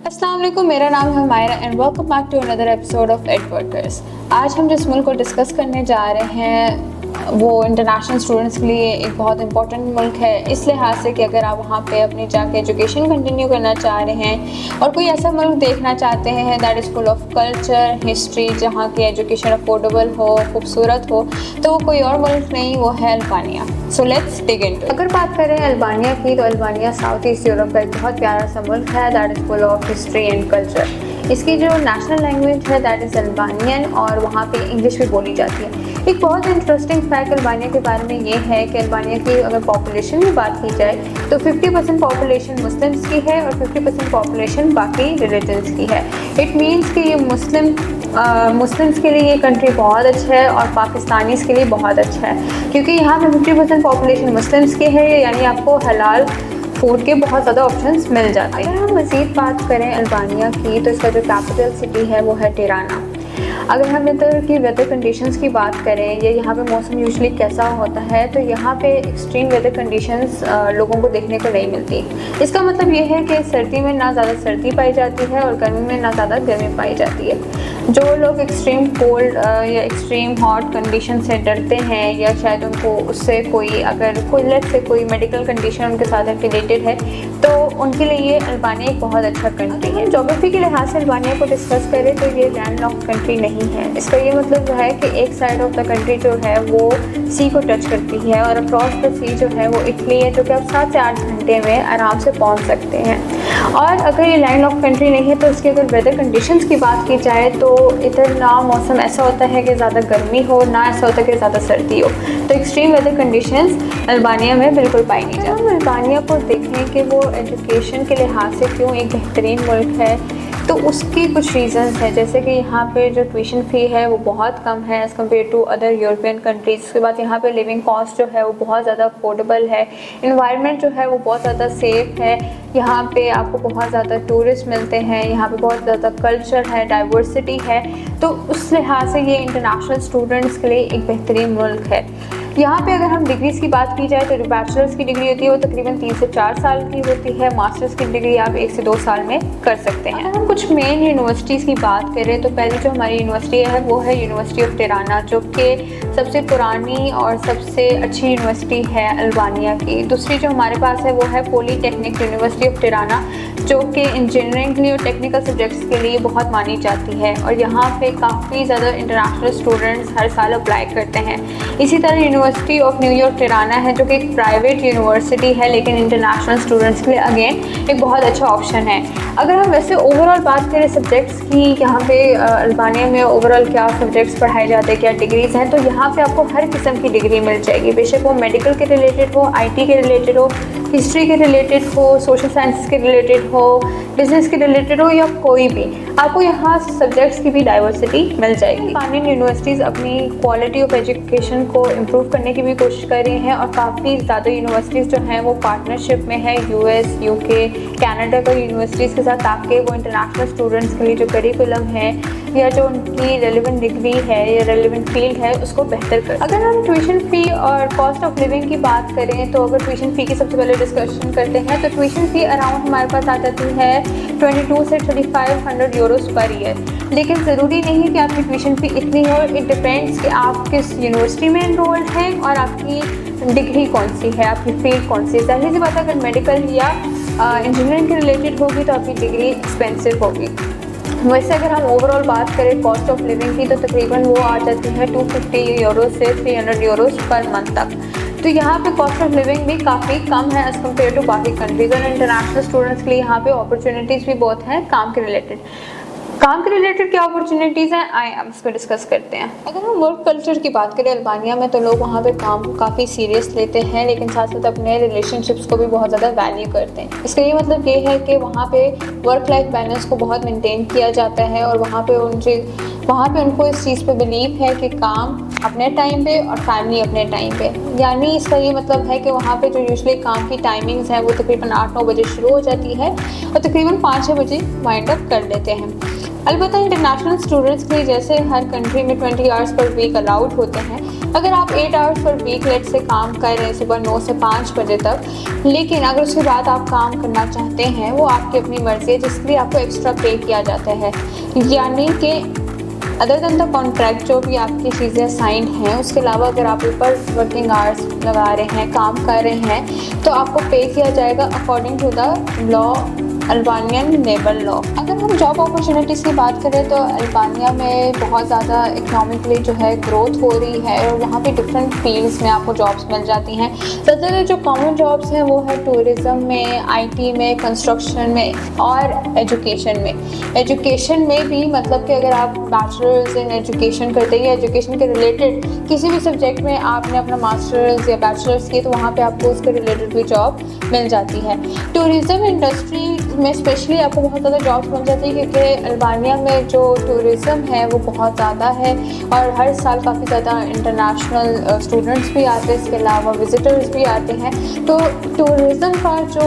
अस्सलाम वालेकुम, मेरा नाम है Myra and welcome back to another episode of एडवर्कर्स। आज हम जिस मुल्क को डिस्कस करने जा रहे हैं वो इंटरनेशनल स्टूडेंट्स के लिए एक बहुत इंपॉर्टेंट मुल्क है, इस लिहाज से कि अगर आप वहाँ पे अपनी जाके एजुकेशन कंटिन्यू करना चाह रहे हैं और कोई ऐसा मुल्क देखना चाहते हैं that is full of culture history, जहाँ की एजुकेशन अफोर्डेबल हो, खूबसूरत हो, तो वो कोई और मुल्क नहीं, वो है Albania. So let's dig into it. अगर बात करें अल्बानिया की, तो अल्बानिया साउथ ईस्ट यूरोप का एक बहुत प्यारा सा मुल्क है that is full of history and culture. इसकी जो नेशनल लैंग्वेज है दैट इज़ अल्बानियन और वहाँ पे इंग्लिश भी बोली जाती है। एक बहुत इंटरेस्टिंग फैक्ट अल्बानिया के बारे में ये है कि अल्बानिया की अगर पॉपुलेशन की बात की जाए तो 50% पॉपुलेशन मुस्लिम्स की है और 50% पॉपुलेशन बाकी रिलीजन्स की है। इट मीन्स कि ये मुस्लिम्स के लिए ये कंट्री बहुत अच्छा है और पाकिस्तानीज़ के लिए बहुत अच्छा है, क्योंकि यहाँ पे 50% पॉपुलेशन मुस्लिम्स की है, यानी आपको हलाल फूड के बहुत ज़्यादा ऑप्शंस मिल जाते हैं। अगर हम मज़ीद बात करें अल्बानिया की, तो इसका जो कैपिटल सिटी है वो है तिराना। अगर हम इधर की वेदर कंडीशंस की बात करें, या यहाँ पे मौसम यूजुअली कैसा होता है, तो यहाँ पे एक्सट्रीम वेदर कंडीशंस लोगों को देखने को नहीं मिलती। इसका मतलब ये है कि सर्दी में ना ज़्यादा सर्दी पाई जाती है और गर्मी में ना ज़्यादा गर्मी पाई जाती है। जो लोग एक्सट्रीम कोल्ड या एक्सट्रीम हॉट कंडीशन से डरते हैं, या शायद उनको उससे कोई कोई मेडिकल कंडीशन उनके साथ रिलेटेड है, तो उनके लिए ये अल्बानिया एक बहुत अच्छा कंट्री है। जोग्राफी के लिहाज से अल्बानिया को डिस्कस करें तो ये लैंडलॉक्ड कंट्री नहीं है। इसका ये मतलब है कि एक साइड ऑफ द कंट्री जो है वो सी को टच करती है और अक्रॉस द सी जो है वो इटली है, जो कि आप 7 से 8 घंटे में आराम से पहुंच सकते हैं। और अगर ये लैंडलॉक्ड कंट्री नहीं है तो इसकी अगर वेदर कंडीशंस की बात की जाए तो इधर ना मौसम ऐसा होता है कि ज़्यादा गर्मी हो, ना ऐसा होता है कि ज़्यादा सर्दी हो, तो एक्सट्रीम वेदर कंडीशंस अल्बानिया में बिल्कुल पाई नहीं जाती। हम अल्बानिया को देखें कि वो एजुकेशन के लिहाज से क्यों एक बेहतरीन मुल्क है, तो उसकी कुछ रीज़न्स हैं, जैसे कि यहाँ पे जो ट्यूशन फ़ी है वो बहुत कम है as compare to other European countries. उसके बाद यहाँ पे लिविंग कॉस्ट जो है वो बहुत ज़्यादा अफोर्डेबल है। इन्वायरमेंट जो है वो बहुत ज़्यादा सेफ़ है। यहाँ पे आपको बहुत ज़्यादा टूरिस्ट मिलते हैं, यहाँ पे बहुत ज़्यादा कल्चर है, डाइवर्सिटी है, तो उस लिहाज से ये इंटरनेशनल स्टूडेंट्स के लिए एक बेहतरीन मुल्क है। यहाँ पे अगर हम डिग्रीज़ की बात की जाए तो जो बैचलर्स की डिग्री होती है वो तकरीबन 3 से 4 साल की होती है। मास्टर्स की डिग्री आप 1 से 2 साल में कर सकते हैं। अगर हम कुछ मेन यूनिवर्सिटीज़ की बात करें तो पहली जो हमारी यूनिवर्सिटी है वो है यूनिवर्सिटी ऑफ तिराना, जो कि सबसे पुरानी और सबसे अच्छी यूनिवर्सिटी है अल्बानिया की। दूसरी जो हमारे पास है वो है पॉलीटेक्निक यूनिवर्सिटी ऑफ तिराना, जो कि इंजीनियरिंग के लिए और टेक्निकल सब्जेक्ट्स के लिए बहुत मानी जाती है और यहाँ पे काफ़ी ज़्यादा इंटरनेशनल स्टूडेंट्स हर साल अप्लाई करते हैं। इसी तरह यूनिवर्सिटी ऑफ न्यूयॉर्क तिराना है, जो कि एक प्राइवेट यूनिवर्सिटी है लेकिन इंटरनेशनल स्टूडेंट्स के लिए अगेन एक बहुत अच्छा ऑप्शन है। अगर हम वैसे ओवरऑल बात करें सब्जेक्ट्स की, यहाँ पे अल्बानिया में ओवरऑल क्या सब्जेक्ट्स पढ़ाए जाते हैं, क्या डिग्रीज़ हैं, तो यहाँ पे आपको हर किस्म की डिग्री मिल जाएगी, बेशक वो मेडिकल के रिलेटेड हो, IT के रिलेटेड हो, हिस्ट्री के रिलेटेड हो, सोशल साइंस के रिलेटेड हो, बिजनेस के रिलेटेड हो, या कोई भी, आपको यहाँ सब्जेक्ट्स की भी डाइवर्सिटी मिल जाएगी। अल्बानियन यूनिवर्सिटीज़ अपनी क्वालिटी ऑफ एजुकेशन को इम्प्रूव करने की भी कोशिश कर रही हैं और काफ़ी ज़्यादा यूनिवर्सिटीज़ जो हैं वो पार्टनरशिप में है US, UK, कनाडा का यूनिवर्सिटीज़ के साथ, ताकि वो इंटरनेशनल स्टूडेंट्स के लिए जो करिकुलम है या जो उनकी रेलिवेंट डिग्री है या रेलिवेंट फील्ड है उसको बेहतर कर। अगर हम ट्यूशन फ़ी और कॉस्ट ऑफ लिविंग की बात करें तो अगर ट्यूशन फ़ी की सबसे पहले डिस्कशन करते हैं तो ट्यूशन फ़ी अराउंड हमारे पास आ जाती है 22 से 3500 यूरोस पर ईयर। लेकिन ज़रूरी नहीं कि आपकी ट्यूशन फ़ी इतनी हो, इट डिपेंड्स कि आप किस यूनिवर्सिटी में एनरोल्ड हैं और आपकी डिग्री कौन सी है, आपकी फील्ड कौन सी है। जाहिर सी बात है अगर मेडिकल या इंजीनियरिंग के रिलेटेड होगी तो आपकी डिग्री एक्सपेंसिव होगी। वैसे अगर हम ओवरऑल बात करें कॉस्ट ऑफ लिविंग की तो तकरीबन वो आ जाती है 250 यूरो से 300 यूरोस पर मंथ तक। तो यहाँ पे कॉस्ट ऑफ लिविंग भी काफ़ी कम है एज़ कम्पेयर टू बाकी कंट्रीज़ और इंटरनेशनल स्टूडेंट्स के लिए यहाँ पे अपॉर्चुनिटीज़ भी बहुत हैं काम के रिलेटेड। काम के रिलेटेड क्या अपॉर्चुनिटीज़ हैं, आए हम इसको डिस्कस करते हैं। अगर हम वर्क कल्चर की बात करें अल्बानिया में, तो लोग वहाँ पे काम को काफ़ी सीरियस लेते हैं, लेकिन साथ साथ अपने रिलेशनशिप्स को भी बहुत ज़्यादा वैल्यू करते हैं। इसका ये मतलब ये है कि वहाँ पे वर्क लाइफ बैलेंस को बहुत मेंटेन किया जाता है और वहाँ पे उनको इस चीज़ पे बिलीव है कि काम अपने टाइम पे और फैमिली अपने टाइम पे। यानी इसका ये मतलब है कि वहाँ पे जो यूजुअली काम की टाइमिंग्स हैं वो तकरीबन 8-9 बजे शुरू हो जाती है और तकरीबन 5-6 बजे वाइंड अप कर देते हैं। अलबत्ता इंटरनेशनल स्टूडेंट्स के लिए जैसे हर कंट्री में 20 आवर्स पर वीक अलाउड होते हैं, अगर आप 8 आवर्स पर वीक लेट से काम कर रहे हैं सुबह 9 से 5 बजे तक, लेकिन अगर उसके बाद आप काम करना चाहते हैं वो आपकी अपनी मर्ज़ी है, जिसके लिए आपको एक्स्ट्रा पे किया जाता है। यानी कि अदर देन द कॉन्ट्रैक्ट जो भी आपकी चीज़ें साइंड हैं, उसके अलावा अगर आप ऊपर वर्किंग आवर्स लगा रहे हैं, काम कर रहे हैं, तो आपको पे किया जाएगा according to the law, Albanian labour law. अगर हम जॉब अपॉर्चुनिटीज़ की बात करें तो अल्बानिया में बहुत ज़्यादा इकनॉमिकली जो है ग्रोथ हो रही है और वहाँ पे डिफरेंट फील्ड्स में आपको जॉब्स मिल जाती हैं। ज़्यादातर जो कॉमन जॉब्स हैं वो है टूरिज़्म में, आईटी में, कंस्ट्रक्शन में और एजुकेशन में। एजुकेशन में भी मतलब कि अगर आप बैचलर्स इन एजुकेशन करते हैं या एजुकेशन के रिलेटेड किसी भी सब्जेक्ट में आपने अपना मास्टर्स या बैचलर्स किए, तो वहाँ पर आपको उसके रिलेटेड भी जॉब मिल जाती है। टूरिज़्म इंडस्ट्री में स्पेशली आपको बहुत ज़्यादा जॉब्स मिल जाती है, क्योंकि अल्बानिया में जो टूरिज़्म है वो बहुत ज़्यादा है और हर साल काफ़ी ज़्यादा इंटरनेशनल स्टूडेंट्स भी आते हैं, इसके अलावा विज़िटर्स भी आते हैं। तो टूरिज़्म का जो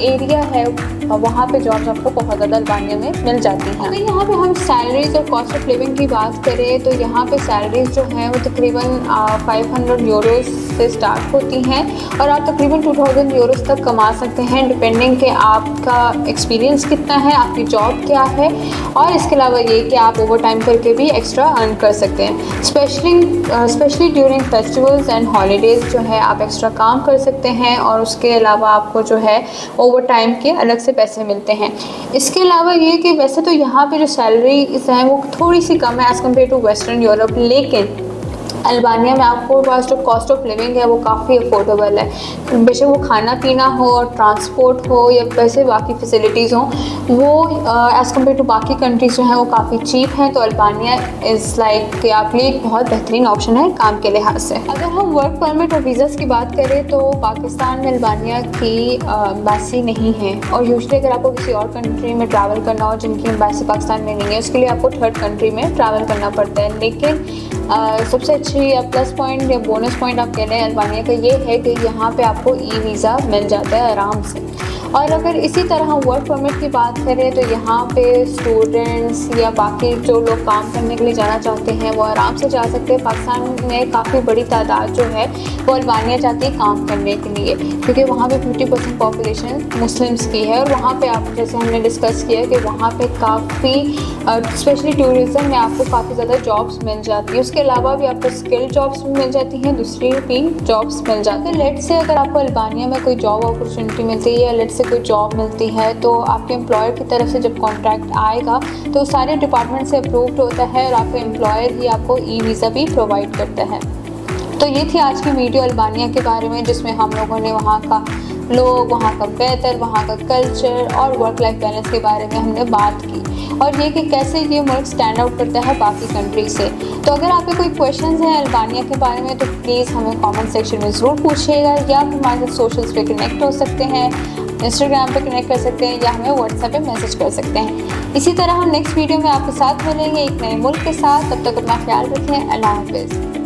एरिया है वहाँ पे जॉब्स आपको बहुत ज़्यादा अल्बानिया में मिल जाती हैं। अगर यहाँ पे हम सैलरीज़ और कॉस्ट ऑफ लिविंग की बात करें तो यहाँ पे सैलरीज़ जो हैं वो तकरीबन 500 यूरोज़ से स्टार्ट होती हैं और आप तकरीबन 2000 यूरोज़ तक कमा सकते हैं, डिपेंडिंग कि आपका एक्सपीरियंस कितना है, आपकी जॉब क्या है, और इसके अलावा ये कि आप ओवर टाइम करके भी एक्स्ट्रा अर्न कर सकते हैं। Specially during festivals and holidays जो है आप एक्स्ट्रा काम कर सकते हैं और उसके अलावा आपको जो है ओवर टाइम के अलग से पैसे मिलते हैं। इसके अलावा ये कि वैसे तो यहाँ पे जो सैलरीज हैं वो थोड़ी सी कम है as compare to western Europe, लेकिन अल्बानिया में आपको पास जो कॉस्ट ऑफ लिविंग है वो काफ़ी अफोर्डेबल है। बेशक वो खाना पीना हो, ट्रांसपोर्ट हो या वैसे बाकी फैसिलिटीज़ हों, वो एज़ कम्पेयर टू बाकी कंट्रीज़ जो हैं वो काफ़ी चीप हैं। तो अल्बानिया इज़ लाइक कि आपके लिए एक बहुत बेहतरीन ऑप्शन है काम के लिहाज से। अगर हम वर्क परमिट और वीज़ाज़ की बात करें तो पाकिस्तान में अल्बानिया की एम्बेसी नहीं है और यूजुअली अगर आपको किसी और कंट्री में ट्रैवल करना हो जिनकी एम्बेसी पाकिस्तान में नहीं है, उसके लिए आपको थर्ड कंट्री में ट्रैवल करना पड़ता है। लेकिन सबसे अच्छी या प्लस पॉइंट या बोनस पॉइंट आप कह रहे हैं अल्बानिया का ये है कि यहाँ पे आपको ई वीज़ा मिल जाता है आराम से। और अगर इसी तरह वर्क परमिट की बात करें तो यहाँ पे स्टूडेंट्स या बाकी जो लोग काम करने के लिए जाना चाहते हैं वो आराम से जा सकते हैं। पाकिस्तान में काफ़ी बड़ी तादाद जो है वो अल्बानिया जाती है काम करने के लिए, क्योंकि वहाँ पे 50% पॉपुलेशन मुस्लिम्स की है और वहाँ पे आप जैसे हमने डिस्कस किया कि वहाँ पे काफ़ी स्पेशली टूरिज़्म में आपको काफ़ी ज़्यादा जॉब्स मिल जाती है। उसके अलावा भी आपको स्किल जॉब्स भी मिल जाती हैं, दूसरी भी जॉब्स मिल जाती है। लेट से अगर आपको अल्बानिया में कोई जॉब अपॉर्चुनिटी मिलती है या लेट से कोई जॉब मिलती है तो आपके एम्प्लॉयर की तरफ से जब कॉन्ट्रैक्ट आएगा तो सारे डिपार्टमेंट से अप्रूव्ड होता है और आपका एम्प्लॉयर ही आपको ई वीज़ा भी प्रोवाइड करता है। तो ये थी आज की वीडियो अल्बानिया के बारे में, जिसमें हम लोगों ने वहाँ का लोग, वहाँ का वेदर, वहाँ का कल्चर और वर्क लाइफ बैलेंस के बारे में हमने बात की और ये कि कैसे ये मुल्क स्टैंड आउट करता है बाकी कंट्री से। तो अगर आपके कोई क्वेश्चंस हैं अल्बानिया के बारे में तो प्लीज़ हमें कमेंट सेक्शन में ज़रूर पूछिएगा, या आप हमारे साथ सोशल्स पे कनेक्ट हो सकते हैं, इंस्टाग्राम पे कनेक्ट कर सकते हैं या हमें व्हाट्सएप पे मैसेज कर सकते हैं। इसी तरह हम नेक्स्ट वीडियो में आपके साथ मिलेंगे एक नए मुल्क के साथ। तब तक अपना ख्याल रखें। अल्लाह हाफिज़।